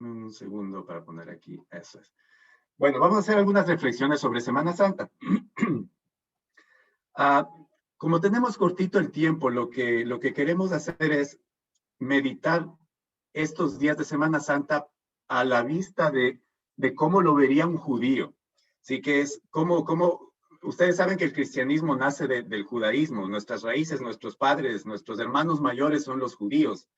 Un segundo para poner aquí. Eso es. Bueno, vamos a hacer algunas reflexiones sobre Semana Santa. Como tenemos cortito el tiempo, lo que queremos hacer es meditar estos días de Semana Santa a la vista de cómo lo vería un judío. Así que es como ustedes saben que el cristianismo nace del judaísmo, nuestras raíces, nuestros padres, nuestros hermanos mayores son los judíos.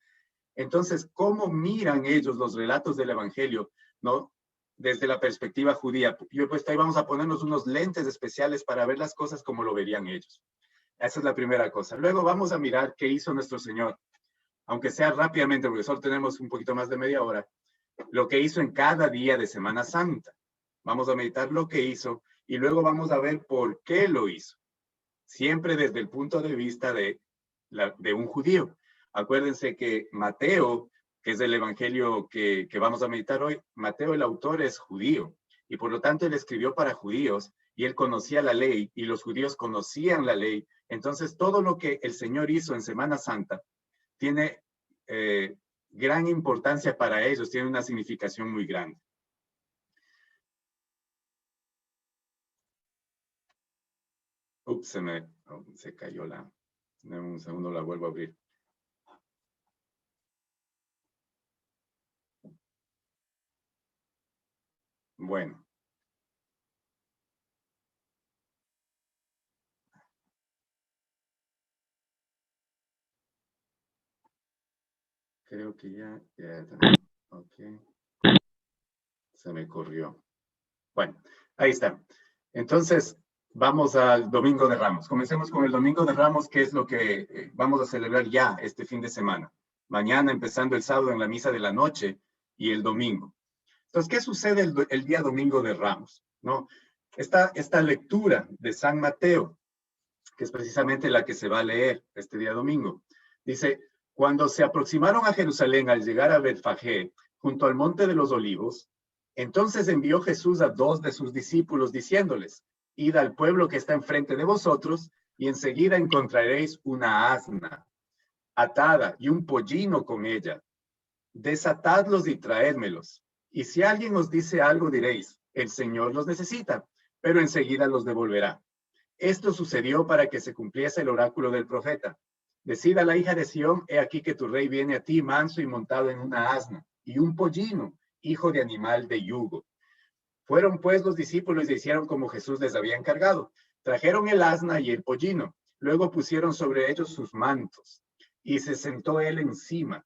Entonces, ¿cómo miran ellos los relatos del Evangelio, ¿no? Desde la perspectiva judía. Yo he puesto ahí, vamos a ponernos unos lentes especiales para ver las cosas como lo verían ellos. Esa es la primera cosa. Luego vamos a mirar qué hizo nuestro Señor, aunque sea rápidamente, porque solo tenemos un poquito más de media hora, lo que hizo en cada día de Semana Santa. Vamos a meditar lo que hizo y luego vamos a ver por qué lo hizo. Siempre desde el punto de vista de un judío. Acuérdense que Mateo, que es el evangelio que vamos a meditar hoy, Mateo el autor es judío y por lo tanto él escribió para judíos y él conocía la ley y los judíos conocían la ley. Entonces todo lo que el Señor hizo en Semana Santa tiene gran importancia para ellos, tiene una significación muy grande. Ups, se cayó la... Un segundo, la vuelvo a abrir. Bueno. Creo que ya ok. Se me corrió. Bueno, ahí está. Entonces, vamos al Domingo de Ramos. Comencemos con el Domingo de Ramos, que es lo que vamos a celebrar ya este fin de semana. Mañana, empezando el sábado en la misa de la noche y el domingo. Entonces, ¿qué sucede el día Domingo de Ramos? ¿No? Esta lectura de San Mateo, que es precisamente la que se va a leer este día domingo, dice: cuando se aproximaron a Jerusalén al llegar a Betfagé, junto al monte de los olivos, entonces envió Jesús a 2 de sus discípulos diciéndoles: id al pueblo que está enfrente de vosotros y enseguida encontraréis una asna atada y un pollino con ella. Desatadlos y traédmelos. Y si alguien os dice algo, diréis: el Señor los necesita, pero enseguida los devolverá. Esto sucedió para que se cumpliese el oráculo del profeta. Decid a la hija de Sión: he aquí que tu rey viene a ti manso y montado en una asna, y un pollino, hijo de animal de yugo. Fueron pues los discípulos y hicieron como Jesús les había encargado. Trajeron el asna y el pollino. Luego pusieron sobre ellos sus mantos, y se sentó él encima.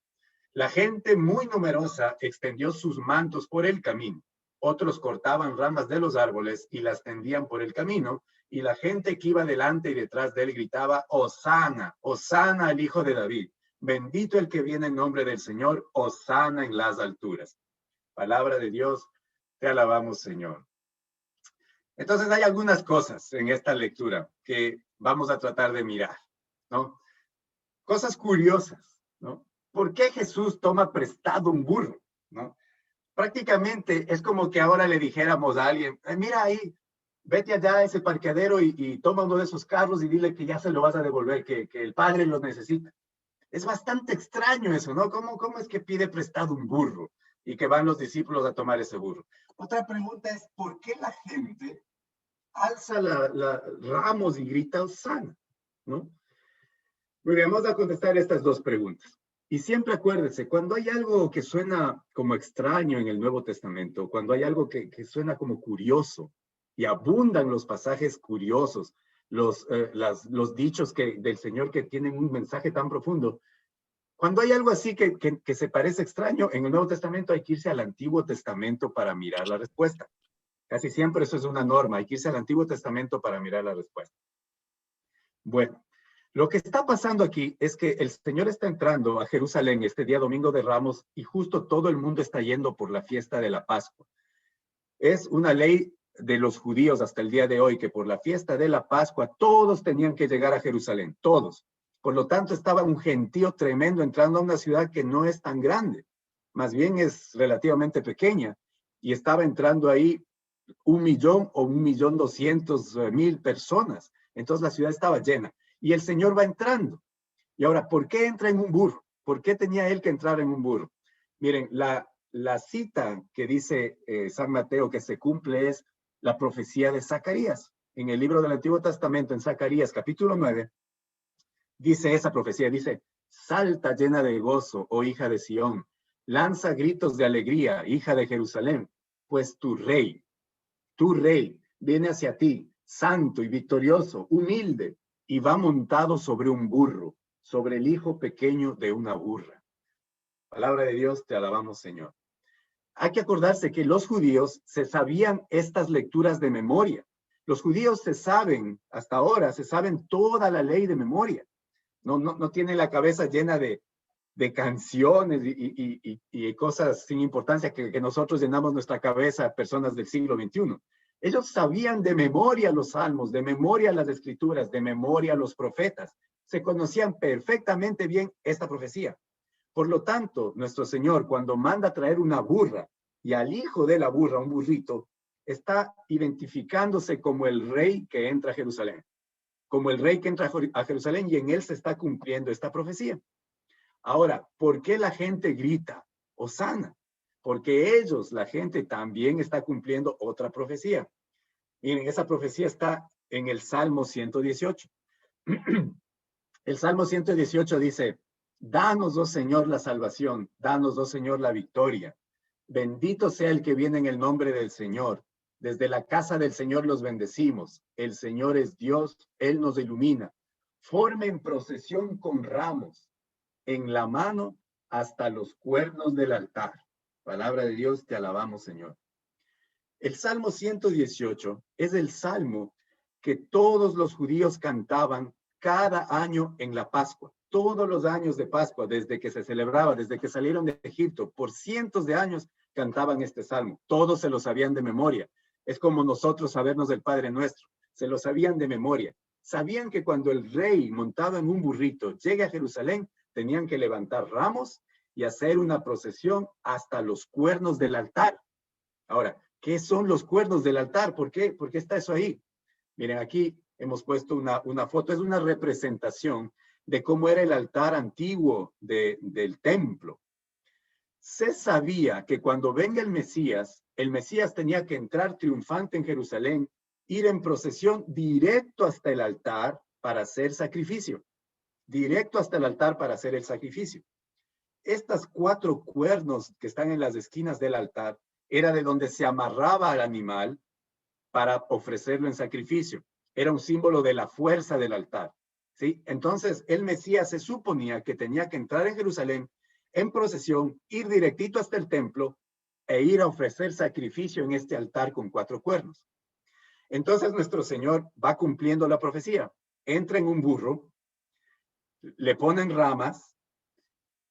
La gente muy numerosa extendió sus mantos por el camino. Otros cortaban ramas de los árboles y las tendían por el camino, y la gente que iba delante y detrás de él gritaba: Hosana, Hosana al Hijo de David. Bendito el que viene en nombre del Señor, Hosana en las alturas. Palabra de Dios, te alabamos, Señor. Entonces hay algunas cosas en esta lectura que vamos a tratar de mirar, ¿no? Cosas curiosas, ¿no? ¿Por qué Jesús toma prestado un burro? ¿No? Prácticamente es como que ahora le dijéramos a alguien: mira ahí, vete allá a ese parqueadero y toma uno de esos carros y dile que ya se lo vas a devolver, que el padre lo necesita. Es bastante extraño eso, ¿no? ¿Cómo es que pide prestado un burro y que van los discípulos a tomar ese burro? Otra pregunta es: ¿por qué la gente alza la ramos y grita Hosana? ¿No? Muy bien, vamos a contestar estas dos preguntas. Y siempre acuérdense, cuando hay algo que suena como extraño en el Nuevo Testamento, cuando hay algo que suena como curioso, y abundan los pasajes curiosos, los dichos del Señor que tienen un mensaje tan profundo, cuando hay algo así que se parece extraño, en el Nuevo Testamento hay que irse al Antiguo Testamento para mirar la respuesta. Casi siempre eso es una norma, hay que irse al Antiguo Testamento para mirar la respuesta. Bueno, lo que está pasando aquí es que el Señor está entrando a Jerusalén este día Domingo de Ramos y justo todo el mundo está yendo por la fiesta de la Pascua. Es una ley de los judíos hasta el día de hoy que por la fiesta de la Pascua todos tenían que llegar a Jerusalén, todos. Por lo tanto, estaba un gentío tremendo entrando a una ciudad que no es tan grande, más bien es relativamente pequeña, y estaba entrando ahí 1.000.000 o 1.200.000 personas. Entonces la ciudad estaba llena. Y el Señor va entrando. Y ahora, ¿por qué entra en un burro? ¿Por qué tenía él que entrar en un burro? Miren, la cita que dice San Mateo que se cumple es la profecía de Zacarías. En el libro del Antiguo Testamento, en Zacarías capítulo 9, dice esa profecía, dice, salta llena de gozo, oh hija de Sión, lanza gritos de alegría, hija de Jerusalén, pues tu rey, viene hacia ti, santo y victorioso, humilde, y va montado sobre un burro, sobre el hijo pequeño de una burra. Palabra de Dios, te alabamos, Señor. Hay que acordarse que los judíos se sabían estas lecturas de memoria. Los judíos se saben, hasta ahora, se saben toda la ley de memoria. No tienen la cabeza llena de canciones y cosas sin importancia que nosotros llenamos nuestra cabeza, personas del siglo XXI. Ellos sabían de memoria los salmos, de memoria las escrituras, de memoria los profetas. Se conocían perfectamente bien esta profecía. Por lo tanto, nuestro Señor, cuando manda traer una burra y al hijo de la burra, un burrito, está identificándose como el rey que entra a Jerusalén, como el rey que entra a Jerusalén, y en él se está cumpliendo esta profecía. Ahora, ¿por qué la gente grita Hosana? Porque ellos, la gente, también está cumpliendo otra profecía. Miren, esa profecía está en el Salmo 118. El Salmo 118 dice, danos, oh Señor, la salvación, danos, oh Señor, la victoria. Bendito sea el que viene en el nombre del Señor. Desde la casa del Señor los bendecimos. El Señor es Dios, Él nos ilumina. Formen procesión con ramos en la mano hasta los cuernos del altar. Palabra de Dios, te alabamos, Señor. El Salmo 118 es el salmo que todos los judíos cantaban cada año en la Pascua. Todos los años de Pascua, desde que se celebraba, desde que salieron de Egipto, por cientos de años cantaban este salmo. Todos se lo sabían de memoria. Es como nosotros sabernos del Padre Nuestro. Se lo sabían de memoria. Sabían que cuando el rey montado en un burrito llegue a Jerusalén, tenían que levantar ramos y hacer una procesión hasta los cuernos del altar. Ahora, ¿qué son los cuernos del altar? ¿Por qué? ¿Por qué está eso ahí? Miren, aquí hemos puesto una foto, es una representación de cómo era el altar antiguo del templo. Se sabía que cuando venga el Mesías tenía que entrar triunfante en Jerusalén, ir en procesión directo hasta el altar para hacer sacrificio. Directo hasta el altar para hacer el sacrificio. Estas 4 cuernos que están en las esquinas del altar era de donde se amarraba al animal para ofrecerlo en sacrificio. Era un símbolo de la fuerza del altar, ¿sí? Entonces, el Mesías se suponía que tenía que entrar en Jerusalén en procesión, ir directito hasta el templo e ir a ofrecer sacrificio en este altar con 4 cuernos. Entonces, nuestro Señor va cumpliendo la profecía. Entra en un burro, le ponen ramas,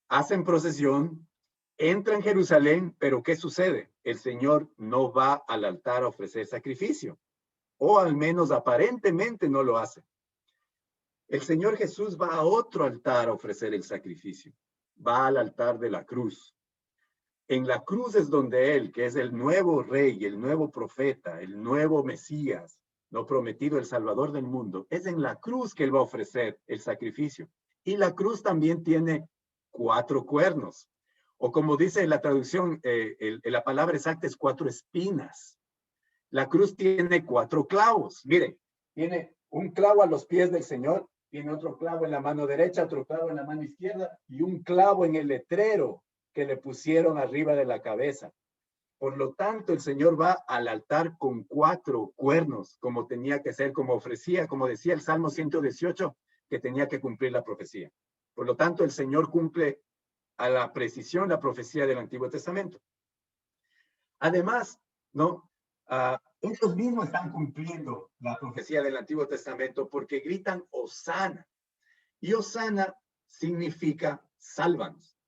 hacen procesión, entra en Jerusalén, pero ¿qué sucede? El Señor no va al altar a ofrecer sacrificio, o al menos aparentemente no lo hace. El Señor Jesús va a otro altar a ofrecer el sacrificio, va al altar de la cruz. En la cruz es donde Él, que es el nuevo rey, el nuevo profeta, el nuevo Mesías, no prometido, el Salvador del mundo, es en la cruz que Él va a ofrecer el sacrificio. Y la cruz también tiene 4 cuernos, o como dice la traducción, la palabra exacta es 4 espinas. La cruz tiene 4 clavos. Miren, tiene un clavo a los pies del Señor, tiene otro clavo en la mano derecha, otro clavo en la mano izquierda y un clavo en el letrero que le pusieron arriba de la cabeza. Por lo tanto, el Señor va al altar con 4 cuernos, como tenía que ser, como ofrecía, como decía el Salmo 118, que tenía que cumplir la profecía. Por lo tanto, el Señor cumple a la precisión la profecía del Antiguo Testamento. Además, ¿no? Ellos mismos están cumpliendo la profecía del Antiguo Testamento porque gritan Hosana. Y Hosana significa sálvanos.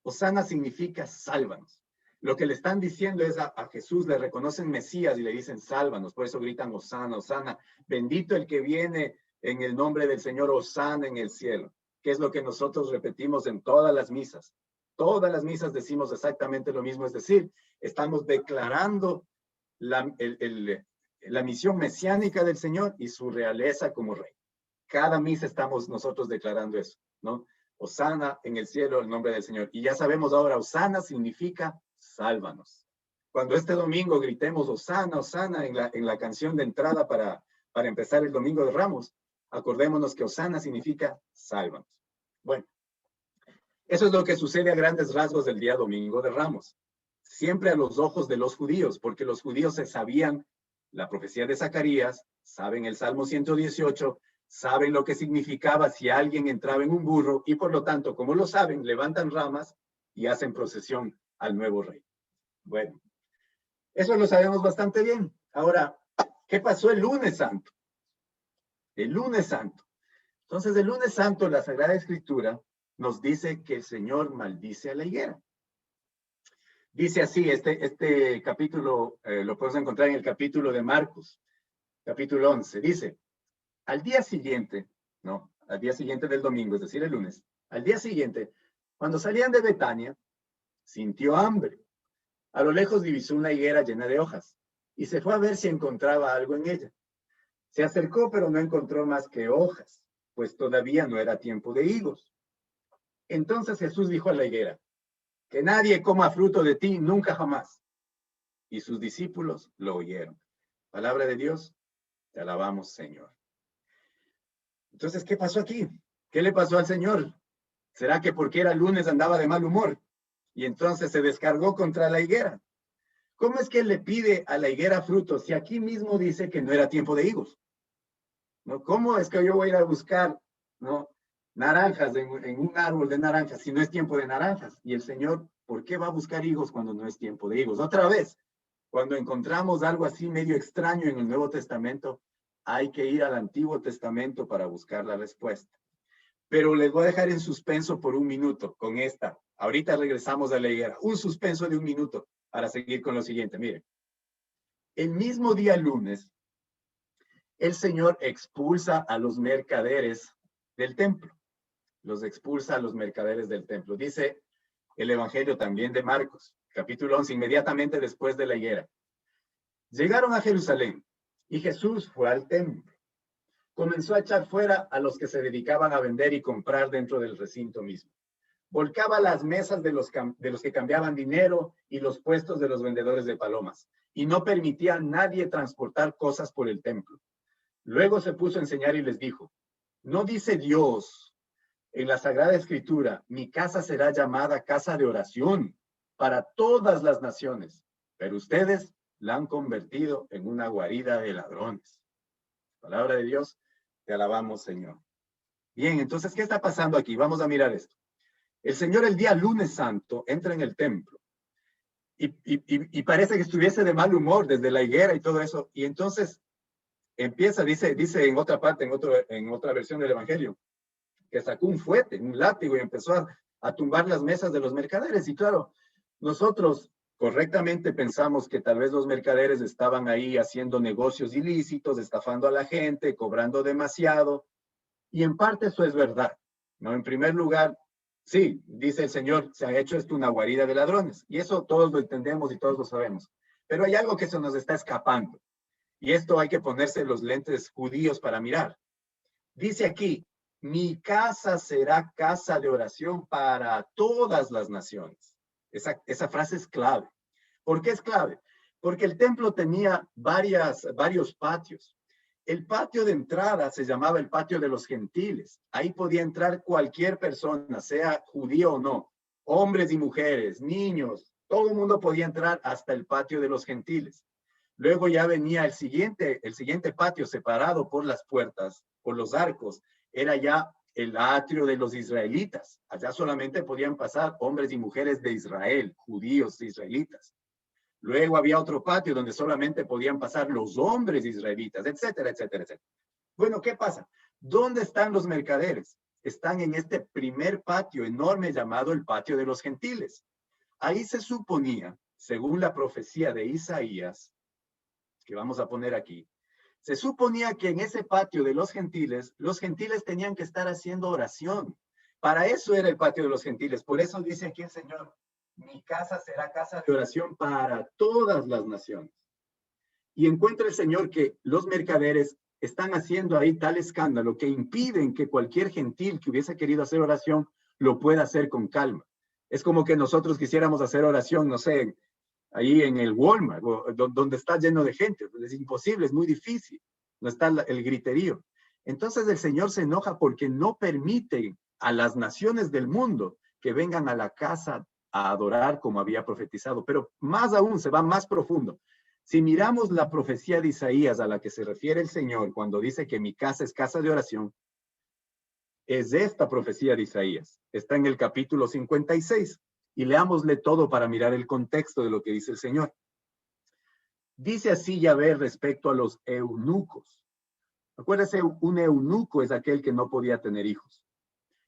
Hosana significa sálvanos. Lo que le están diciendo es a Jesús, le reconocen Mesías y le dicen sálvanos. Por eso gritan Hosana, Hosana. Bendito el que viene en el nombre del Señor, Hosana en el cielo. Que es lo que nosotros repetimos en todas las misas. Todas las misas decimos exactamente lo mismo. Es decir, estamos declarando la misión mesiánica del Señor y su realeza como rey. Cada misa estamos nosotros declarando eso, ¿no? Hosana en el cielo, el nombre del Señor. Y ya sabemos ahora, Hosana significa sálvanos. Cuando este domingo gritemos Hosana, Hosana en la canción de entrada para empezar el Domingo de Ramos, acordémonos que Hosana significa sálvanos. Bueno, eso es lo que sucede a grandes rasgos del día Domingo de Ramos. Siempre a los ojos de los judíos, porque los judíos se sabían la profecía de Zacarías, saben el Salmo 118, saben lo que significaba si alguien entraba en un burro y por lo tanto, como lo saben, levantan ramas y hacen procesión al nuevo rey. Bueno, eso lo sabemos bastante bien. Ahora, ¿qué pasó el lunes santo? El lunes santo. Entonces, el lunes santo, la Sagrada Escritura nos dice que el Señor maldice a la higuera. Dice así, este capítulo lo podemos encontrar en el capítulo de Marcos, capítulo 11. Dice, al día siguiente, no, al día siguiente del domingo, es decir, el lunes, al día siguiente, cuando salían de Betania, sintió hambre. A lo lejos divisó una higuera llena de hojas y se fue a ver si encontraba algo en ella. Se acercó, pero no encontró más que hojas, pues todavía no era tiempo de higos. Entonces Jesús dijo a la higuera, que nadie coma fruto de ti nunca jamás. Y sus discípulos lo oyeron. Palabra de Dios, te alabamos, Señor. Entonces, ¿qué pasó aquí? ¿Qué le pasó al Señor? ¿Será que porque era lunes andaba de mal humor? Y entonces se descargó contra la higuera. ¿Cómo es que le pide a la higuera frutos si aquí mismo dice que no era tiempo de higos? ¿No? ¿Cómo es que yo voy a ir a buscar, ¿no?, naranjas en un árbol de naranjas si no es tiempo de naranjas? Y el Señor, ¿por qué va a buscar higos cuando no es tiempo de higos? Otra vez, cuando encontramos algo así medio extraño en el Nuevo Testamento, hay que ir al Antiguo Testamento para buscar la respuesta. Pero les voy a dejar en suspenso por un minuto con esta. Ahorita regresamos a la higuera. Un suspenso de un minuto para seguir con lo siguiente. Miren, el mismo día lunes, el Señor expulsa a los mercaderes del templo. Los expulsa a los mercaderes del templo. Dice el Evangelio también de Marcos, capítulo 11, inmediatamente después de la higuera. Llegaron a Jerusalén y Jesús fue al templo. Comenzó a echar fuera a los que se dedicaban a vender y comprar dentro del recinto mismo. Volcaba las mesas de los que cambiaban dinero y los puestos de los vendedores de palomas, y no permitía a nadie transportar cosas por el templo. Luego se puso a enseñar y les dijo, ¿no dice Dios en la Sagrada Escritura, mi casa será llamada casa de oración para todas las naciones, pero ustedes la han convertido en una guarida de ladrones? Palabra de Dios, te alabamos, Señor. Bien, entonces, ¿qué está pasando aquí? Vamos a mirar esto. El Señor el día lunes santo entra en el templo y parece que estuviese de mal humor desde la higuera y todo eso, y entonces empieza, dice en otra parte, en otra versión del Evangelio, que sacó un fuete, un látigo y empezó a tumbar las mesas de los mercaderes. Y claro, nosotros correctamente pensamos que tal vez los mercaderes estaban ahí haciendo negocios ilícitos, estafando a la gente, cobrando demasiado. Y en parte eso es verdad, ¿no? En primer lugar, sí, dice el Señor, se ha hecho esto una guarida de ladrones. Y eso todos lo entendemos y todos lo sabemos. Pero hay algo que se nos está escapando. Y esto hay que ponerse los lentes judíos para mirar. Dice aquí, mi casa será casa de oración para todas las naciones. Esa frase es clave. ¿Por qué es clave? Porque el templo tenía varios patios. El patio de entrada se llamaba el patio de los gentiles. Ahí podía entrar cualquier persona, sea judío o no, hombres y mujeres, niños, todo el mundo podía entrar hasta el patio de los gentiles. Luego ya venía el siguiente patio separado por las puertas, por los arcos, era ya el atrio de los israelitas. Allá solamente podían pasar hombres y mujeres de Israel, judíos israelitas. Luego había otro patio donde solamente podían pasar los hombres israelitas, etcétera, etcétera, etcétera. Bueno, ¿qué pasa? ¿Dónde están los mercaderes? Están en este primer patio enorme llamado el patio de los gentiles. Ahí se suponía, según la profecía de Isaías, que vamos a poner aquí, se suponía que en ese patio de los gentiles tenían que estar haciendo oración. Para eso era el patio de los gentiles. Por eso dice aquí el Señor, mi casa será casa de oración para todas las naciones. Y encuentra el Señor que los mercaderes están haciendo ahí tal escándalo que impiden que cualquier gentil que hubiese querido hacer oración lo pueda hacer con calma. Es como que nosotros quisiéramos hacer oración, no sé, ahí en el Walmart, donde está lleno de gente. Es imposible, es muy difícil. No está el griterío. Entonces el Señor se enoja porque no permite a las naciones del mundo que vengan a la casa a adorar como había profetizado. Pero más aún, se va más profundo. Si miramos la profecía de Isaías a la que se refiere el Señor cuando dice que mi casa es casa de oración, es esta profecía de Isaías. Está en el capítulo 56. Y leámosle todo para mirar el contexto de lo que dice el Señor. Dice así Yahvé respecto a los eunucos. Acuérdense, un eunuco es aquel que no podía tener hijos.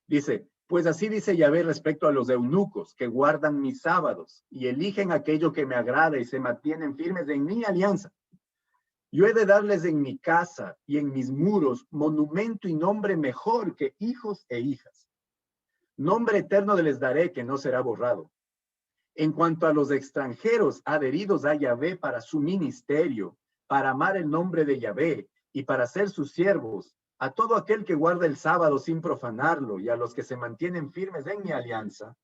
Dice, pues así dice Yahvé respecto a los eunucos que guardan mis sábados y eligen aquello que me agrada y se mantienen firmes en mi alianza. Yo he de darles en mi casa y en mis muros monumento y nombre mejor que hijos e hijas. Nombre eterno les daré que no será borrado. En cuanto a los extranjeros adheridos a Yahvé para su ministerio, para amar el nombre de Yahvé y para ser sus siervos, a todo aquel que guarda el sábado sin profanarlo y a los que se mantienen firmes en mi alianza,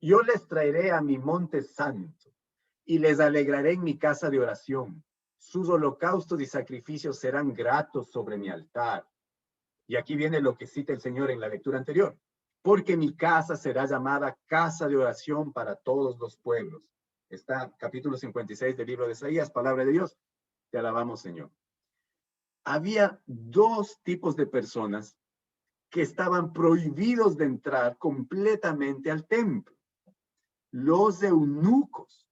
yo les traeré a mi monte santo y les alegraré en mi casa de oración. Sus holocaustos y sacrificios serán gratos sobre mi altar. Y aquí viene lo que cita el Señor en la lectura anterior. Porque mi casa será llamada casa de oración para todos los pueblos. Está capítulo 56 del libro de Isaías, palabra de Dios. Te alabamos, Señor. Había dos tipos de personas que estaban prohibidos de entrar completamente al templo. Los eunucos,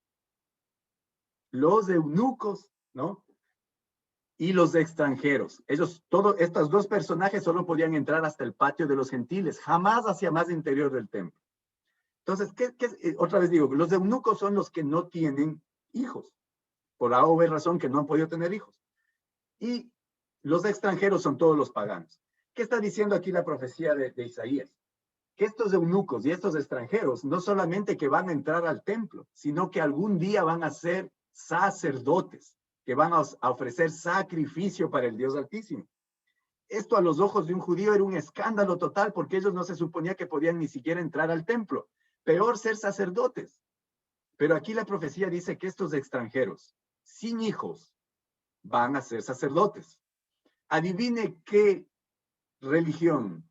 ¿no? Y los extranjeros. Estos dos personajes solo podían entrar hasta el patio de los gentiles, jamás hacia más interior del templo. Entonces, otra vez digo, los eunucos son los que no tienen hijos, por A o B razón que no han podido tener hijos. Y los extranjeros son todos los paganos. ¿Qué está diciendo aquí la profecía de Isaías? Que estos eunucos y estos extranjeros no solamente que van a entrar al templo, sino que algún día van a ser sacerdotes, que van a ofrecer sacrificio para el Dios Altísimo. Esto a los ojos de un judío era un escándalo total porque ellos no se suponía que podían ni siquiera entrar al templo. Peor ser sacerdotes. Pero aquí la profecía dice que estos extranjeros, sin hijos, van a ser sacerdotes. Adivine qué religión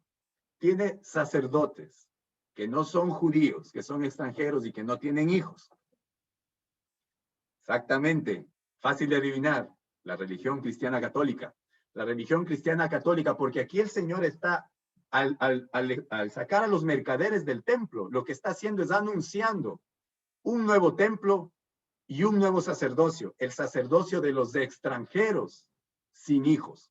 tiene sacerdotes que no son judíos, que son extranjeros y que no tienen hijos. Exactamente, fácil de adivinar, la religión cristiana católica. La religión cristiana católica, porque aquí el Señor está, al sacar a los mercaderes del templo, lo que está haciendo es anunciando un nuevo templo y un nuevo sacerdocio, el sacerdocio de los extranjeros sin hijos.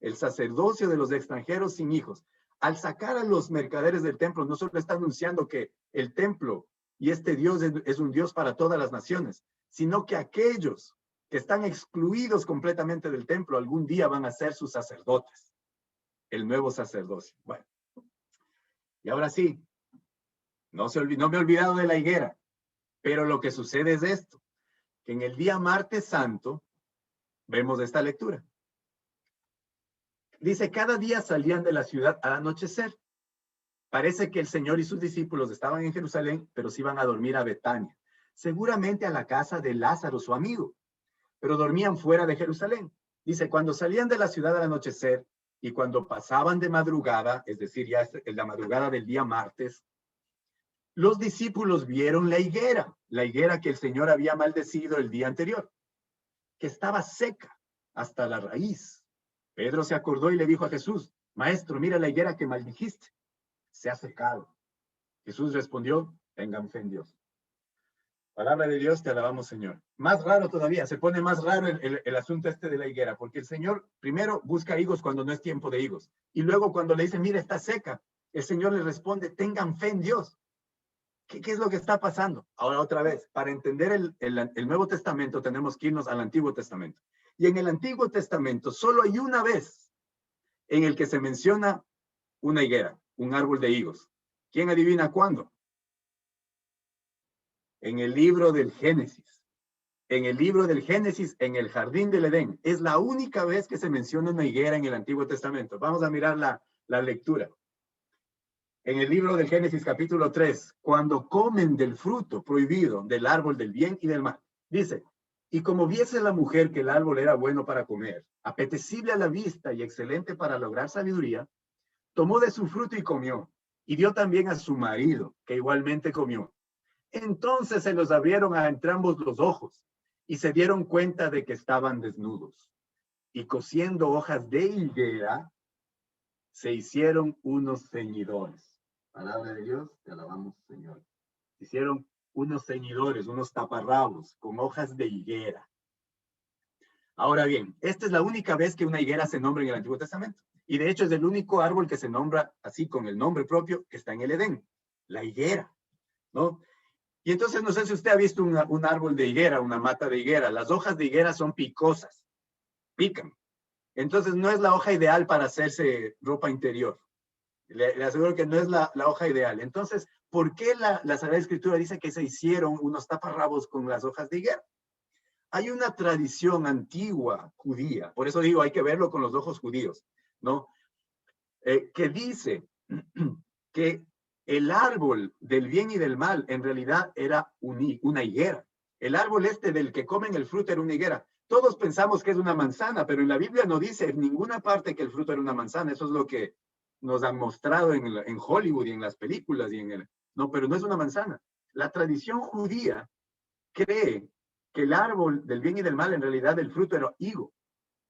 El sacerdocio de los extranjeros sin hijos. Al sacar a los mercaderes del templo, no solo está anunciando que el templo y este Dios es un Dios para todas las naciones, sino que aquellos que están excluidos completamente del templo algún día van a ser sus sacerdotes. El nuevo sacerdocio. Bueno, y ahora sí, no me he olvidado de la higuera, pero lo que sucede es esto, que en el día martes santo vemos esta lectura. Dice, cada día salían de la ciudad al anochecer. Parece que el Señor y sus discípulos estaban en Jerusalén, pero se iban a dormir a Betania, seguramente a la casa de Lázaro, su amigo, pero dormían fuera de Jerusalén. Dice, cuando salían de la ciudad al anochecer y cuando pasaban de madrugada, es decir, ya en la madrugada del día martes, los discípulos vieron la higuera que el Señor había maldecido el día anterior, que estaba seca hasta la raíz. Pedro se acordó y le dijo a Jesús, Maestro, mira la higuera que maldijiste, se ha secado. Jesús respondió, tengan fe en Dios. Palabra de Dios, te alabamos, Señor. Más raro todavía, se pone más raro el asunto este de la higuera, porque el Señor primero busca higos cuando no es tiempo de higos, y luego cuando le dice, mira, está seca, el Señor le responde, tengan fe en Dios. ¿Qué es lo que está pasando? Ahora otra vez, para entender el Nuevo Testamento tenemos que irnos al Antiguo Testamento. Y en el Antiguo Testamento solo hay una vez en el que se menciona una higuera, un árbol de higos. ¿Quién adivina cuándo? En el libro del Génesis. En el libro del Génesis, en el jardín del Edén. Es la única vez que se menciona una higuera en el Antiguo Testamento. Vamos a mirar la lectura. En el libro del Génesis capítulo 3, cuando comen del fruto prohibido del árbol del bien y del mal. Dice, y como viese la mujer que el árbol era bueno para comer, apetecible a la vista y excelente para lograr sabiduría, tomó de su fruto y comió, y dio también a su marido, que igualmente comió. Entonces se los abrieron a entrambos los ojos, y se dieron cuenta de que estaban desnudos. Y cosiendo hojas de higuera, se hicieron unos ceñidores. Palabra de Dios, te alabamos, Señor. Hicieron unos ceñidores, unos taparrabos con hojas de higuera. Ahora bien, esta es la única vez que una higuera se nombra en el Antiguo Testamento. Y de hecho es el único árbol que se nombra así con el nombre propio que está en el Edén, la higuera, ¿no? Y entonces no sé si usted ha visto un árbol de higuera, una mata de higuera. Las hojas de higuera son picosas, pican. Entonces no es la hoja ideal para hacerse ropa interior. Le aseguro que no es la hoja ideal. Entonces, ¿por qué la Sagrada Escritura dice que se hicieron unos taparrabos con las hojas de higuera? Hay una tradición antigua judía, por eso digo, hay que verlo con los ojos judíos, ¿no? Que dice que el árbol del bien y del mal en realidad era una higuera. El árbol este del que comen el fruto era una higuera. Todos pensamos que es una manzana, pero en la Biblia no dice en ninguna parte que el fruto era una manzana. Eso es lo que nos han mostrado en Hollywood y en las películas. No, pero no es una manzana. La tradición judía cree que el árbol del bien y del mal en realidad el fruto era higo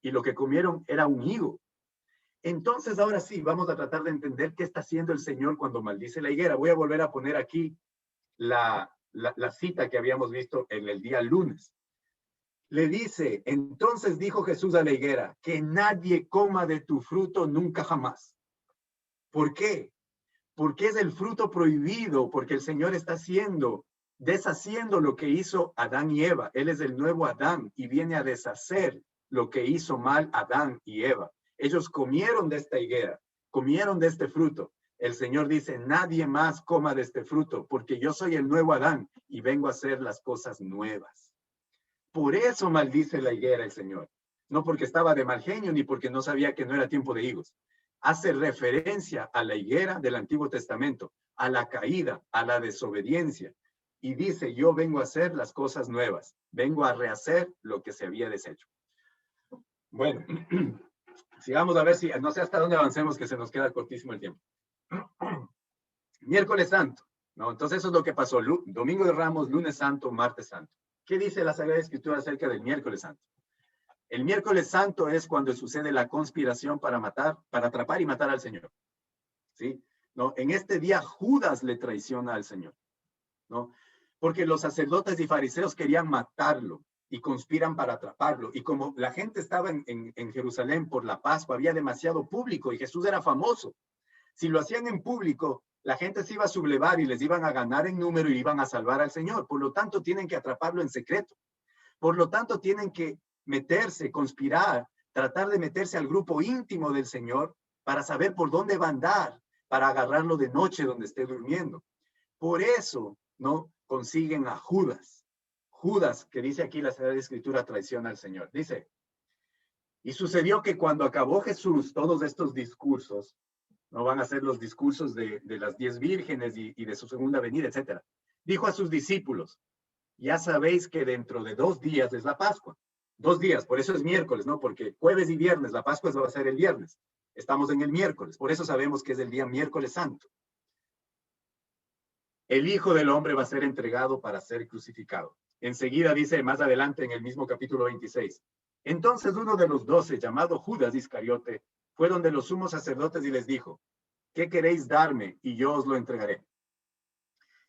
y lo que comieron era un higo. Entonces, ahora sí, vamos a tratar de entender qué está haciendo el Señor cuando maldice la higuera. Voy a volver a poner aquí la cita que habíamos visto en el día lunes. Le dice, entonces dijo Jesús a la higuera, que nadie coma de tu fruto nunca jamás. ¿Por qué? Porque es el fruto prohibido, porque el Señor está deshaciendo lo que hizo Adán y Eva. Él es el nuevo Adán y viene a deshacer lo que hizo mal Adán y Eva. Ellos comieron de esta higuera, comieron de este fruto. El Señor dice, nadie más coma de este fruto, porque yo soy el nuevo Adán y vengo a hacer las cosas nuevas. Por eso maldice la higuera el Señor. No porque estaba de mal genio, ni porque no sabía que no era tiempo de higos. Hace referencia a la higuera del Antiguo Testamento, a la caída, a la desobediencia. Y dice, yo vengo a hacer las cosas nuevas. Vengo a rehacer lo que se había deshecho. Bueno, sigamos a ver si, no sé hasta dónde avancemos, que se nos queda cortísimo el tiempo. Miércoles Santo, ¿no? Entonces eso es lo que pasó. Domingo de Ramos, lunes Santo, martes Santo. ¿Qué dice la Sagrada Escritura acerca del miércoles Santo? El miércoles Santo es cuando sucede la conspiración para atrapar y matar al Señor. ¿Sí? ¿No? En este día Judas le traiciona al Señor, ¿no? Porque los sacerdotes y fariseos querían matarlo y conspiran para atraparlo. Y como la gente estaba en Jerusalén por la Pascua, había demasiado público y Jesús era famoso. Si lo hacían en público, la gente se iba a sublevar y les iban a ganar en número y iban a salvar al Señor. Por lo tanto, tienen que atraparlo en secreto. Por lo tanto, tienen que meterse, conspirar, tratar de meterse al grupo íntimo del Señor para saber por dónde va a andar, para agarrarlo de noche donde esté durmiendo. Por eso, ¿no? Consiguen a Judas. Judas, que dice aquí la Sagrada Escritura, traiciona al Señor. Dice, y sucedió que cuando acabó Jesús todos estos discursos, no van a ser los discursos de las 10 vírgenes y de su segunda venida, etcétera. Dijo a sus discípulos, ya sabéis que dentro de 2 días es la Pascua. 2 días, por eso es miércoles, ¿no? Porque jueves y viernes, la Pascua va a ser el viernes. Estamos en el miércoles, por eso sabemos que es el día miércoles santo. El Hijo del Hombre va a ser entregado para ser crucificado. Enseguida dice más adelante en el mismo capítulo 26. Entonces uno de los 12, llamado Judas Iscariote, fue donde los sumos sacerdotes y les dijo, ¿qué queréis darme? Y yo os lo entregaré.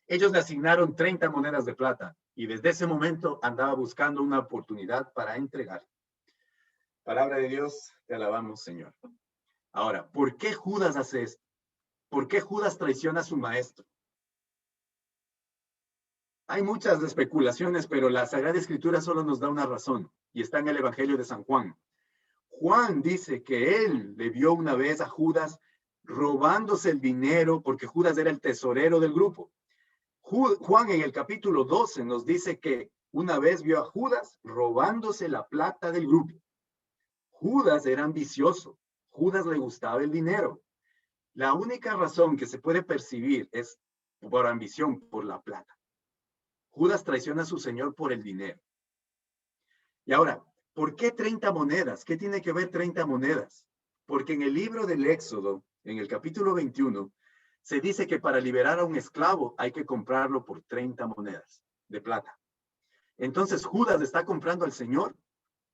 Ellos le asignaron 30 monedas de plata y desde ese momento andaba buscando una oportunidad para entregar. Palabra de Dios, te alabamos, Señor. Ahora, ¿por qué Judas hace esto? ¿Por qué Judas traiciona a su maestro? Hay muchas especulaciones, pero la Sagrada Escritura solo nos da una razón y está en el Evangelio de San Juan. Juan dice que él le vio una vez a Judas robándose el dinero porque Judas era el tesorero del grupo. Juan en el capítulo 12 nos dice que una vez vio a Judas robándose la plata del grupo. Judas era ambicioso, Judas le gustaba el dinero. La única razón que se puede percibir es por ambición, por la plata. Judas traiciona a su Señor por el dinero. Y ahora, ¿por qué 30 monedas? ¿Qué tiene que ver 30 monedas? Porque en el libro del Éxodo, en el capítulo 21, se dice que para liberar a un esclavo hay que comprarlo por 30 monedas de plata. Entonces Judas está comprando al Señor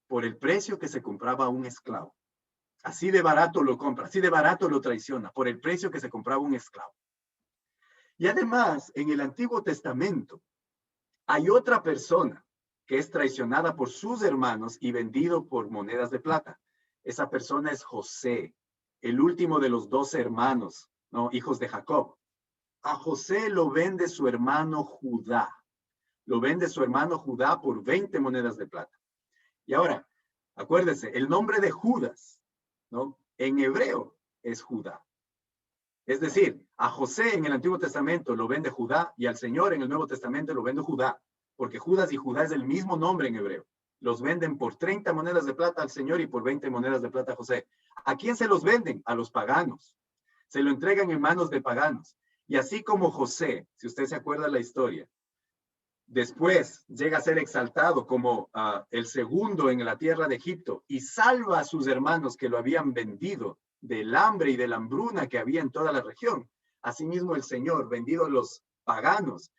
por el precio que se compraba a un esclavo. Así de barato lo compra, así de barato lo traiciona, por el precio que se compraba un esclavo. Y además, en el Antiguo Testamento, hay otra persona que es traicionada por sus hermanos y vendido por monedas de plata. Esa persona es José, el último de los 12 hermanos, ¿no? Hijos de Jacob. A José lo vende su hermano Judá. Lo vende su hermano Judá por 20 monedas de plata. Y ahora, acuérdense, el nombre de Judas, ¿no? En hebreo es Judá. Es decir, a José en el Antiguo Testamento lo vende Judá y al Señor en el Nuevo Testamento lo vende Judá, porque Judas y Judá es el mismo nombre en hebreo. Los venden por 30 monedas de plata al Señor y por 20 monedas de plata a José. ¿A quién se los venden? A los paganos. Se lo entregan en manos de paganos. Y así como José, si usted se acuerda de la historia, después llega a ser exaltado como el segundo en la tierra de Egipto y salva a sus hermanos que lo habían vendido del hambre y de la hambruna que había en toda la región. Asimismo, el Señor, vendido a los paganos,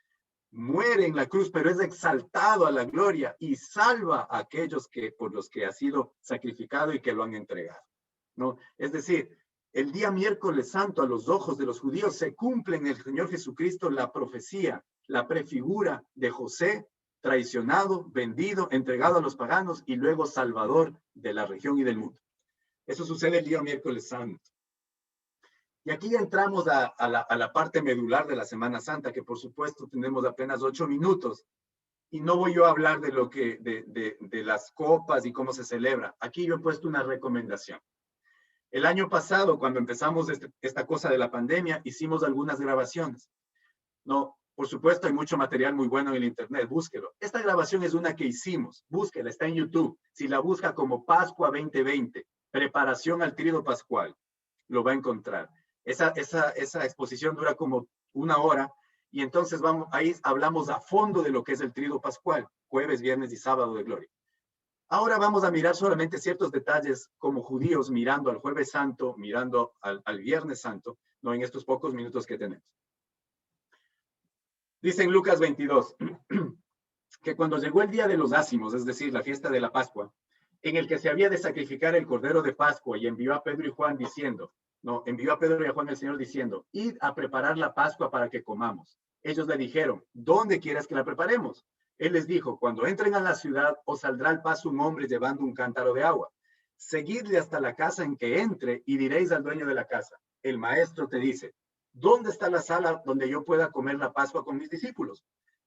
muere en la cruz, pero es exaltado a la gloria y salva a aquellos que, por los que ha sido sacrificado y que lo han entregado, ¿no? Es decir, el día miércoles santo a los ojos de los judíos se cumple en el Señor Jesucristo la profecía, la prefigura de José, traicionado, vendido, entregado a los paganos y luego salvador de la región y del mundo. Eso sucede el día miércoles santo. Y aquí ya entramos a la parte medular de la Semana Santa, que por supuesto tenemos apenas 8 minutos. Y no voy yo a hablar de lo que, de las copas y cómo se celebra. Aquí yo he puesto una recomendación. El año pasado, cuando empezamos esta cosa de la pandemia, hicimos algunas grabaciones. No, por supuesto, hay mucho material muy bueno en el internet, búsquelo. Esta grabación es una que hicimos, búsquela, está en YouTube. Si la busca como Pascua 2020, preparación al tríodo pascual, lo va a encontrar. Esa exposición dura como 1 hora y entonces ahí hablamos a fondo de lo que es el tríodo pascual, jueves, viernes y sábado de gloria. Ahora vamos a mirar solamente ciertos detalles como judíos mirando al jueves santo, mirando al viernes santo, no en estos pocos minutos que tenemos. Dice en Lucas 22 que cuando llegó el día de los ácimos, es decir, la fiesta de la Pascua, en el que se había de sacrificar el cordero de Pascua y envió a Pedro y Juan diciendo, envió a Pedro y a Juan el Señor diciendo, id a preparar la Pascua para que comamos. Ellos le dijeron, ¿dónde quieres que la preparemos? Él les dijo, cuando entren a la ciudad, os saldrá al paso un hombre llevando un cántaro de agua. Seguidle hasta la casa en que entre y diréis al dueño de la casa, el maestro te dice, ¿dónde está la sala donde yo pueda comer la Pascua con mis discípulos?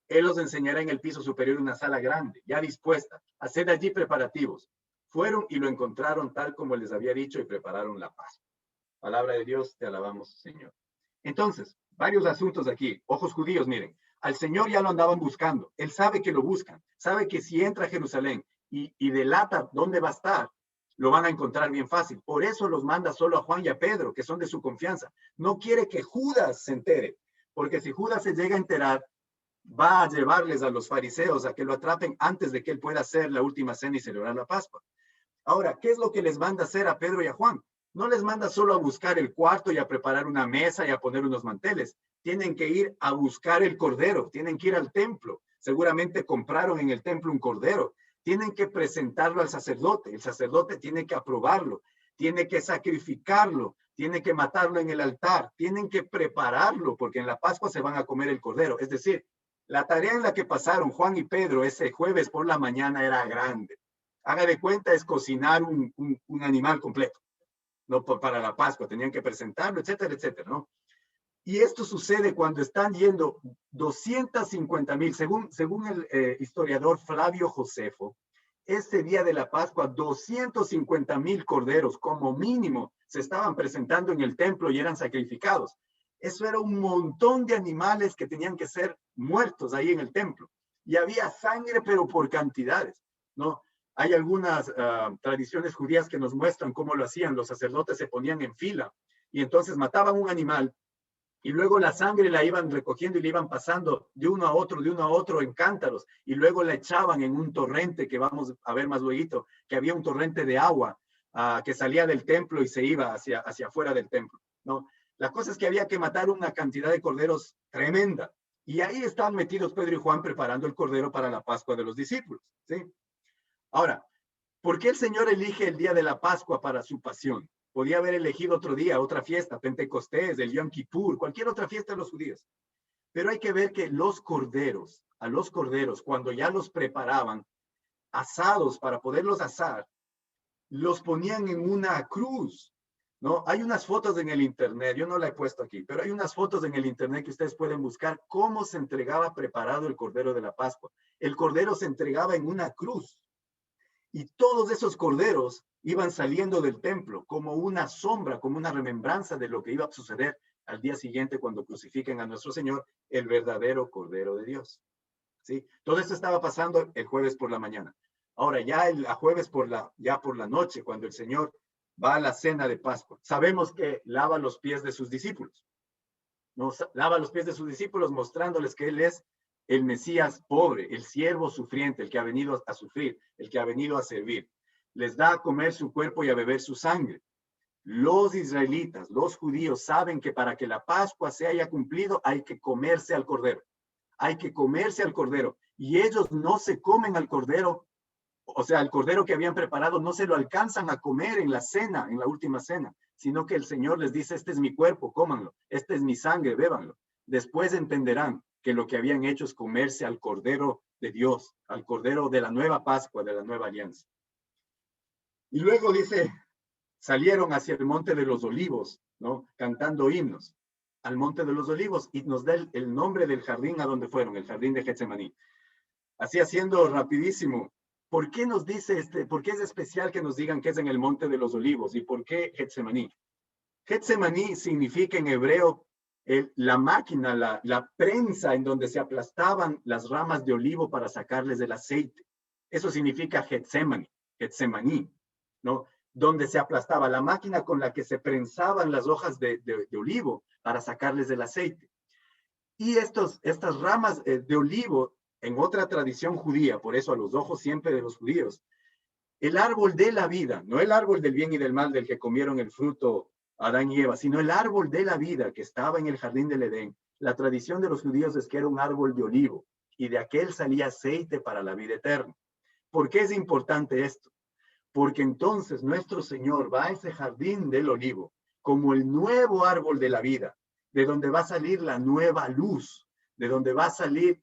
Él os enseñará en el piso superior una sala grande, ya dispuesta. Haced allí preparativos. Fueron y lo encontraron tal como les había dicho y prepararon la Pascua. Palabra de Dios, te alabamos, Señor. Entonces, varios asuntos aquí. Ojos judíos, miren. Al Señor ya lo andaban buscando. Él sabe que lo buscan. Sabe que si entra a Jerusalén y delata dónde va a estar, lo van a encontrar bien fácil. Por eso los manda solo a Juan y a Pedro, que son de su confianza. No quiere que Judas se entere, porque si Judas se llega a enterar, va a llevarles a los fariseos a que lo atrapen antes de que él pueda hacer la última cena y celebrar la Pascua. Ahora, ¿qué es lo que les manda hacer a Pedro y a Juan? No les manda solo a buscar el cuarto y a preparar una mesa y a poner unos manteles. Tienen que ir a buscar el cordero, tienen que ir al templo. Seguramente compraron en el templo un cordero. Tienen que presentarlo al sacerdote. El sacerdote tiene que aprobarlo, tiene que sacrificarlo, tiene que matarlo en el altar, tienen que prepararlo porque en la Pascua se van a comer el cordero. Es decir, la tarea en la que pasaron Juan y Pedro ese jueves por la mañana era grande. Haga de cuenta, es cocinar un animal completo, ¿no? Para la Pascua, tenían que presentarlo, etcétera, etcétera, ¿no? Y esto sucede cuando están yendo 250,000, según el historiador Flavio Josefo, este día de la Pascua, 250,000 corderos, como mínimo, se estaban presentando en el templo y eran sacrificados. Eso era un montón de animales que tenían que ser muertos ahí en el templo. Y había sangre, pero por cantidades, ¿no? Hay algunas tradiciones judías que nos muestran cómo lo hacían. Los sacerdotes se ponían en fila y entonces mataban un animal Y luego la sangre la iban recogiendo y la iban pasando de uno a otro en cántaros, y luego la echaban en un torrente que vamos a ver más luego, que había un torrente de agua que salía del templo y se iba hacia afuera del templo, ¿no? La cosa es que había que matar una cantidad de corderos tremenda, y ahí estaban metidos Pedro y Juan preparando el cordero para la Pascua de los discípulos, ¿sí? Ahora, ¿por qué el Señor elige el día de la Pascua para su pasión? Podía haber elegido otro día, otra fiesta, Pentecostés, el Yom Kippur, cualquier otra fiesta de los judíos. Pero hay que ver que a los corderos, cuando ya los preparaban, asados para poderlos asar, los ponían en una cruz, ¿no? Hay unas fotos en el internet, yo no la he puesto aquí, pero hay unas fotos en el internet que ustedes pueden buscar cómo se entregaba preparado el cordero de la Pascua. El cordero se entregaba en una cruz. Y todos esos corderos iban saliendo del templo como una sombra, como una remembranza de lo que iba a suceder al día siguiente cuando crucifiquen a nuestro Señor, el verdadero Cordero de Dios. ¿Sí? Todo esto estaba pasando el jueves por la mañana. Ahora, ya el jueves por la noche, cuando el Señor va a la cena de Pascua, sabemos que lava los pies de sus discípulos. ¿No? Lava los pies de sus discípulos mostrándoles que Él es el Mesías pobre, el siervo sufriente, el que ha venido a sufrir, el que ha venido a servir. Les da a comer su cuerpo y a beber su sangre. Los israelitas, los judíos, saben que para que la Pascua se haya cumplido hay que comerse al cordero. Hay que comerse al cordero. Y ellos no se comen al cordero, o sea, el cordero que habían preparado no se lo alcanzan a comer en la cena, en la última cena, sino que el Señor les dice, este es mi cuerpo, cómanlo, esta es mi sangre, bébanlo. Después entenderán que lo que habían hecho es comerse al Cordero de Dios, al Cordero de la nueva Pascua, de la nueva alianza. Y luego dice, salieron hacia el Monte de los Olivos, ¿no? Cantando himnos al Monte de los Olivos, y nos da el nombre del jardín a donde fueron, el jardín de Getsemaní. Así haciendo rapidísimo, ¿por qué nos dice por qué es especial que nos digan que es en el Monte de los Olivos y por qué Getsemaní? Getsemaní significa en hebreo la máquina, la prensa en donde se aplastaban las ramas de olivo para sacarles el aceite. Eso significa Getsemaní, ¿no? Donde se aplastaba la máquina con la que se prensaban las hojas de olivo para sacarles el aceite. Y estas ramas de olivo, en otra tradición judía, por eso a los ojos siempre de los judíos, el árbol de la vida, no el árbol del bien y del mal del que comieron el fruto Adán y Eva, sino el árbol de la vida que estaba en el jardín del Edén. La tradición de los judíos es que era un árbol de olivo y de aquel salía aceite para la vida eterna. ¿Por qué es importante esto? Porque entonces nuestro Señor va a ese jardín del olivo como el nuevo árbol de la vida, de donde va a salir la nueva luz, de donde va a salir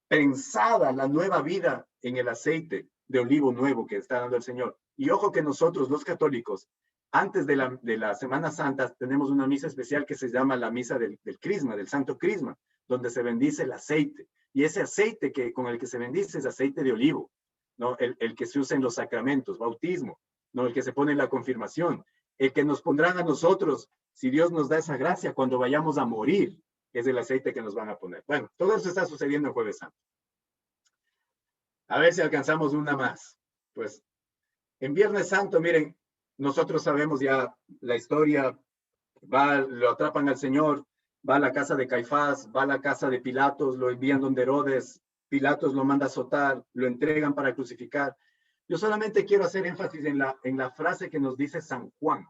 pensada la nueva vida en el aceite de olivo nuevo que está dando el Señor. Y ojo que nosotros, los católicos, antes de la Semana Santa, tenemos una misa especial que se llama la misa del Crisma, del Santo Crisma, donde se bendice el aceite. Y ese aceite con el que se bendice es aceite de olivo, ¿no? El que se usa en los sacramentos, bautismo, ¿no? El que se pone en la confirmación, el que nos pondrán a nosotros, si Dios nos da esa gracia, cuando vayamos a morir, es el aceite que nos van a poner. Bueno, todo eso está sucediendo en Jueves Santo. A ver si alcanzamos una más. Pues en Viernes Santo, miren, nosotros sabemos ya la historia, lo atrapan al Señor, va a la casa de Caifás, va a la casa de Pilatos, lo envían donde Herodes, Pilatos lo manda a azotar, lo entregan para crucificar. Yo solamente quiero hacer énfasis en la frase que nos dice San Juan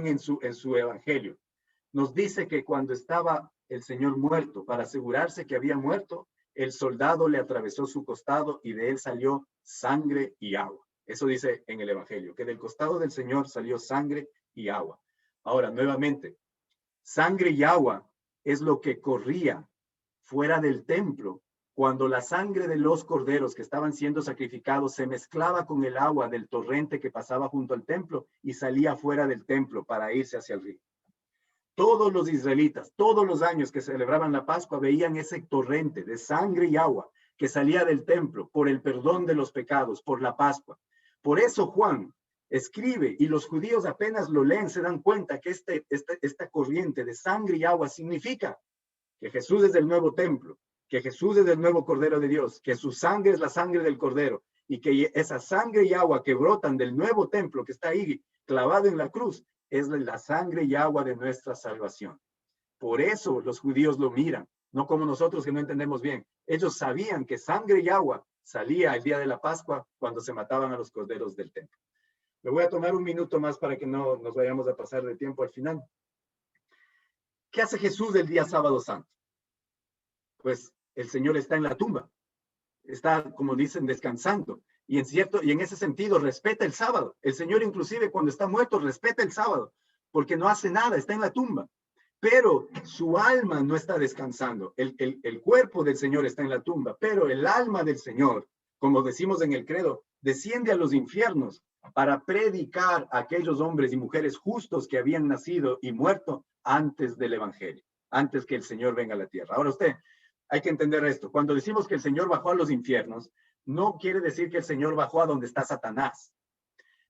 en su evangelio. Nos dice que cuando estaba el Señor muerto, para asegurarse que había muerto, el soldado le atravesó su costado y de él salió sangre y agua. Eso dice en el evangelio, que del costado del Señor salió sangre y agua. Ahora, nuevamente, sangre y agua es lo que corría fuera del templo cuando la sangre de los corderos que estaban siendo sacrificados se mezclaba con el agua del torrente que pasaba junto al templo y salía fuera del templo para irse hacia el río. Todos los israelitas, todos los años que celebraban la Pascua, veían ese torrente de sangre y agua que salía del templo por el perdón de los pecados, por la Pascua. Por eso Juan escribe, y los judíos apenas lo leen, se dan cuenta que esta corriente de sangre y agua significa que Jesús es el nuevo templo, que Jesús es el nuevo Cordero de Dios, que su sangre es la sangre del Cordero, y que esa sangre y agua que brotan del nuevo templo que está ahí clavado en la cruz, es la sangre y agua de nuestra salvación. Por eso los judíos lo miran, no como nosotros que no entendemos bien. Ellos sabían que sangre y agua salía el día de la Pascua cuando se mataban a los corderos del templo. Me voy a tomar un minuto más para que no nos vayamos a pasar de tiempo al final. ¿Qué hace Jesús el día sábado santo? Pues el Señor está en la tumba, está, como dicen, descansando. Y en ese sentido respeta el sábado. El Señor inclusive cuando está muerto respeta el sábado, porque no hace nada, está en la tumba. Pero su alma no está descansando. El cuerpo del Señor está en la tumba, pero el alma del Señor, como decimos en el credo, desciende a los infiernos para predicar a aquellos hombres y mujeres justos que habían nacido y muerto antes del Evangelio, antes que el Señor venga a la tierra. Ahora usted, hay que entender esto. Cuando decimos que el Señor bajó a los infiernos, no quiere decir que el Señor bajó a donde está Satanás.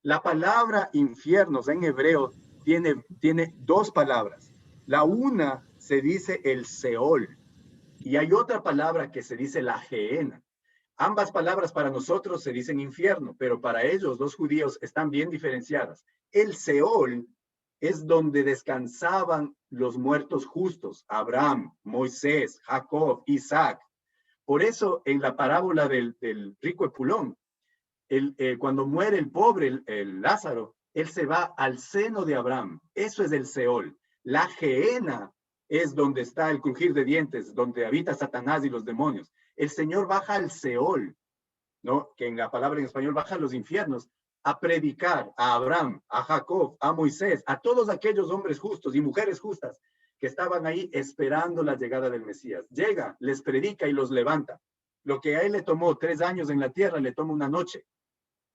La palabra infiernos en hebreo tiene dos palabras. La una se dice el Seol y hay otra palabra que se dice la Gehenna. Ambas palabras para nosotros se dicen infierno, pero para ellos, los judíos, están bien diferenciadas. El Seol es donde descansaban los muertos justos, Abraham, Moisés, Jacob, Isaac. Por eso, en la parábola del rico Epulón, cuando muere el pobre, el Lázaro, él se va al seno de Abraham. Eso es el Seol. La Gehenna es donde está el crujir de dientes, donde habita Satanás y los demonios. El Señor baja al Seol, ¿no? Que en la palabra en español baja a los infiernos, a predicar a Abraham, a Jacob, a Moisés, a todos aquellos hombres justos y mujeres justas que estaban ahí esperando la llegada del Mesías. Llega, les predica y los levanta. Lo que a él le tomó 3 años en la tierra, le toma una noche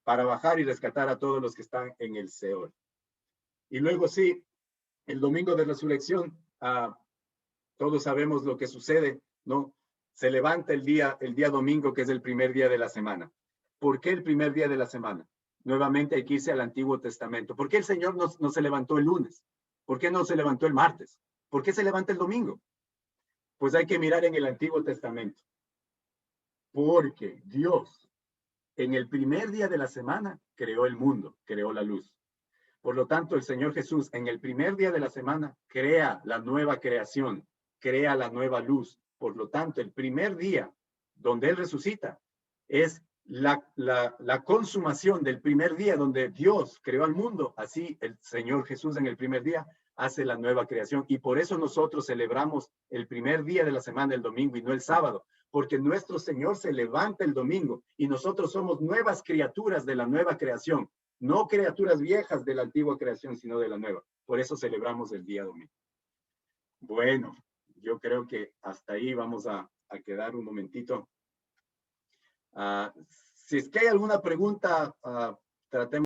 para bajar y rescatar a todos los que están en el Seol. Y luego sí, el domingo de resurrección, todos sabemos lo que sucede, ¿no? Se levanta el día domingo, que es el primer día de la semana. ¿Por qué el primer día de la semana? Nuevamente hay que irse al Antiguo Testamento. ¿Por qué el Señor no se levantó el lunes? ¿Por qué no se levantó el martes? ¿Por qué se levanta el domingo? Pues hay que mirar en el Antiguo Testamento. Porque Dios, en el primer día de la semana, creó el mundo, creó la luz. Por lo tanto, el Señor Jesús, en el primer día de la semana, crea la nueva creación, crea la nueva luz. Por lo tanto, el primer día donde Él resucita es la consumación del primer día donde Dios creó al mundo. Así el Señor Jesús en el primer día hace la nueva creación. Y por eso nosotros celebramos el primer día de la semana, el domingo, y no el sábado. Porque nuestro Señor se levanta el domingo y nosotros somos nuevas criaturas de la nueva creación. No criaturas viejas de la antigua creación, sino de la nueva. Por eso celebramos el día domingo. Bueno, yo creo que hasta ahí vamos a quedar un momentito. Si es que hay alguna pregunta, tratemos.